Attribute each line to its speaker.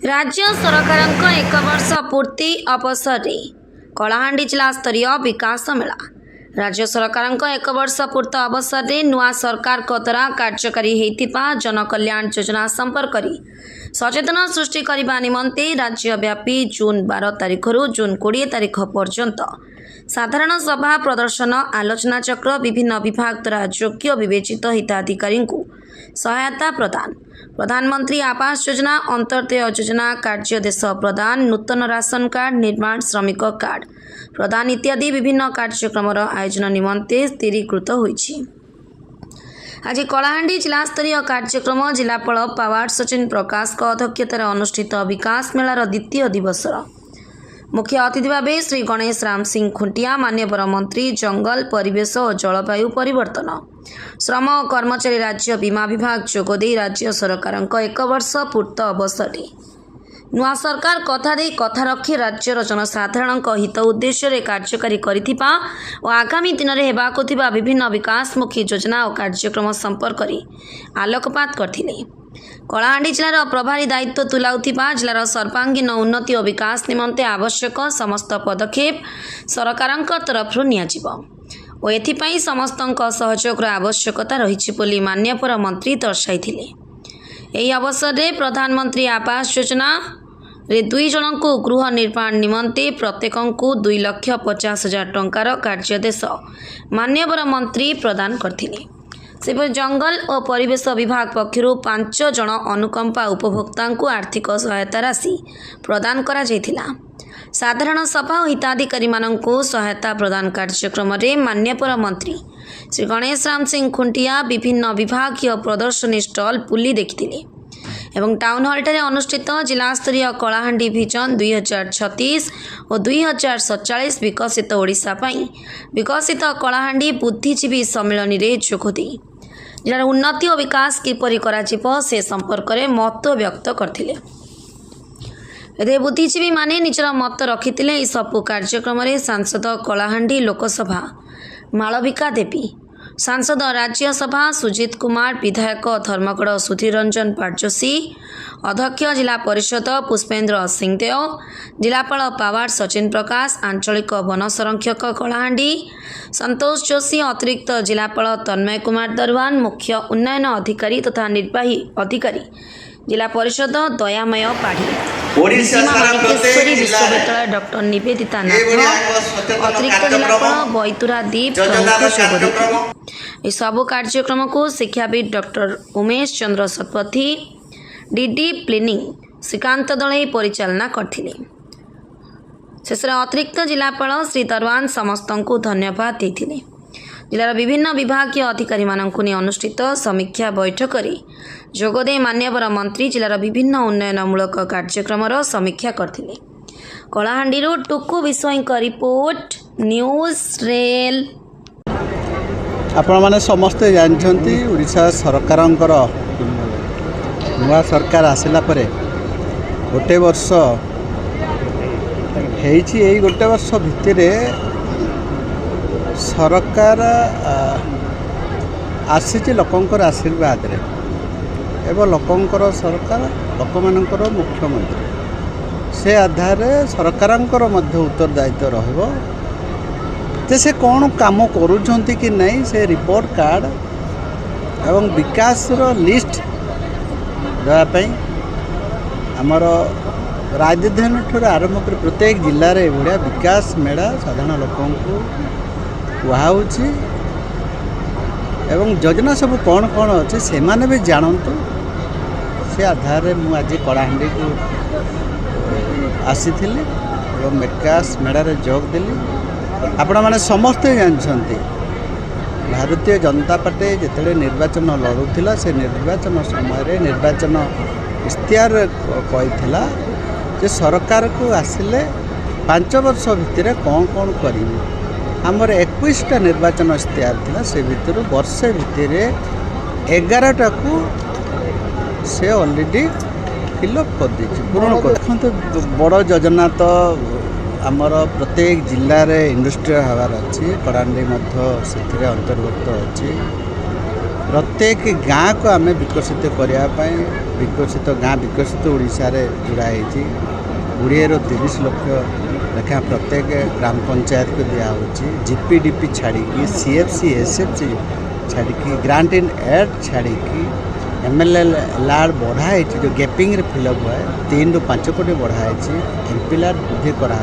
Speaker 1: राज्य सरकारଙ୍କ एक वर्ष पूर्ति अवसर में कलाहांडी जिला स्तरीय विकास मेला। राज्य सरकारଙ୍କ एक वर्ष पूर्ति अवसर में नुआ सरकार द्वारा कार्यकारी होता जनकल्याण योजना संपर्क सचेतन सृष्टि करने निमंते राज्यव्यापी जून 12 तारिख जून 20 तारिख पर्यंत साधारण सभा प्रदर्शन आलोचना चक्र विभिन्न विभाग द्वारा योग्य विवेचित हिताधिकारी सहायता प्रदान प्रधानमंत्री आवास योजना अंत्योदय योजना कार्यदेश प्रदान नूतन राशन कार्ड निर्माण श्रमिक कार्ड प्रदान इत्यादि विभिन्न कार्यक्रम आयोजन निमंते स्थिरीकृत होईछि। आज कलाहांडी जिला स्तरीय कार्यक्रम जिलापाल पावार सचिन प्रकाश अध्यक्षतार अनुष्ठित विकास मेलार द्वितीय दिवस मुख्य अतिथि भाव श्री गणेश राम सिंह खुंटिया मान्यवर मंत्री जंगल परिवेश और जलवायु परिवर्तन श्रम और कर्मचारी राज्य बीमा विभाग जोगदे राज्य सरकार एक वर्ष पूर्त अवसर नुआ सरकार कथा दे कथा रखी राज्यर जनसाधारण हित उद्देश्य कार्यकारी करिथिबा और आगामी दिन में हेबाकु थिबा विभिन्न विकासमुखी योजना और कार्यक्रम संपर्क आलोकपात करथिले। कलाहांडी जिलार प्रभारी दायित्व तुलाउथिबा जिलार सर्वांगीन उन्नति और विकास निमंते आवश्यक समस्त पदक्षेप सरकारଙ୍କ तरफरु नियाजिबो और एथिपाई समस्तଙ୍କ सहयोग आवश्यकता रहिछि बोली मान्यवर मंत्री दर्शाइथिले। एही अवसर में प्रधानमंत्री आवास योजना रे 2 जन को गृह निर्माण निमंते प्रत्येक 2,50,000 टंकार कार्यदेश मान्यवर मंत्री प्रदान करथिले। सेपरि जंगल और परिवेश विभाग पक्षर 5 जन अनुकंपा उपभोक्ता को आर्थिक सहायता राशि प्रदान करा जायथिला। साधारण सभा और हिताधिकारी माननकु सहायता प्रदान कार्यक्रम रे मान्यवर मंत्री श्री गणेश राम सिंह खुंटिया विभिन्न विभागीय प्रदर्शनी स्टल बुली देखिथिले एवं टाउन हॉल ठारे अनुष्ठित जिला स्तरीय कलाहांडी विजन 2036 और 2047 विकसित ओडिशा पई विकसित कलाहांडी बुद्धिजीवी सम्मेलन रे जोगदे जिलार उन्नति और विकास किपरि कराजिबो से संपर्क में मत व्यक्त करथिले। एते बुद्धिजीवी माने निजर मत रखिथिले। सबु कार्यक्रम में सांसद कलाहांडी लोकसभा मालविका देवी सांसद राज्यसभा सुजित कुमार विधायक धर्मगढ़ सुधीर रंजन पाटजोशी अध्यक्ष जिला परिषद पुष्पेन्द्र सिंहदेव जिलापाल पावार सचिन प्रकाश आंचलिक वन संरक्षक कलाहांडी संतोष जोशी अतिरिक्त जिलापाल तन्मय कुमार दरवान मुख्य उन्नयन अधिकारी तथा निर्वाही अधिकारी जिला परिषद दयामय पाढ़ी विश्वविद्यालय डॉक्टर निवेदिता नाथ अतिरिक्त जिलापाल बैतुरा दीप सबु कार्यक्रम को शिक्षाविद doctor Umesh Chandra Satpathy DD planning Shrikant Dalai परिचालना करथिले। शेष अतिरिक्त जिलापाल श्री दरवान समस्त को धन्यवाद देथिले। जिलार विभिन्न विभागीय अधिकारी माननकु ने अनुष्ठित समीक्षा बैठक जोगदे मान्यवर मंत्री जिलार विभिन्न उन्नयनमूलक कार्यक्रम समीक्षा करथिले। कलाहांडी टुकु विषयक रिपोर्ट न्यूज रेल।
Speaker 2: आपण माने समस्ते जानछंती ओडिशा सरकारंकर नुआ सरकार आसिला परे गोटे वर्ष हेइछि। एई गोटे वर्ष भितरे सरकार आसी लोकंकर आशीर्वाद रे एवं लोकंकर सरकार लोकमानंकर मुख्यमंत्री से आधार सरकारंकर मध्य उत्तरदायित्व रहिबो जे से कौन काम करुछंती कि नहीं से रिपोर्ट कार्ड एवं विकास रो लिस्ट देवाई आमर राजधानी ठार आरंभ कर प्रत्येक जिले में भाया विकास मेला साधारण लोक कहुच्छी एवं योजना सब कौन कौन अच्छे से माने भी जानतु से आधार मु आज कलाहांडी को आसी विकास मेला रे जोग देली। आपण माने समस्ते जानछंती भारतीय जनता पार्टी जिते निर्वाचन लड़ुला से निर्वाचन समय निर्वाचन इश्तिहार कही जे सरकार को आसिले 5 वर्ष भितर कौन कौन करेंगे आमर 21टा निर्वाचन इश्तिहार थिला से भितर वर्षे भितर 11टा को से ऑलरेडी फिलअप कर दी पूर्ण कर बड़ योजना तो आमर प्रत्येक जिले में इंडस्ट्रियल हबार अच्छी कलाहांडी से अंतर्भुक्त अच्छी प्रत्येक गाँ को आम विकसित करने विकसित गाँ विकसित ओडिशा रे जोड़ा है 20 लक्ष लेखा प्रत्येक ग्राम पंचायत को दिखाई जीपीडीपी छाड़ी सीएफसी एसएफसी छाड़ी ग्रांट इन एड छाड़ी एमएलआर बढ़ाई जो गैपिंग फिलअप हुए 3 ରୁ 5 कोटी बढ़ाई एमपीआर वृद्धि करा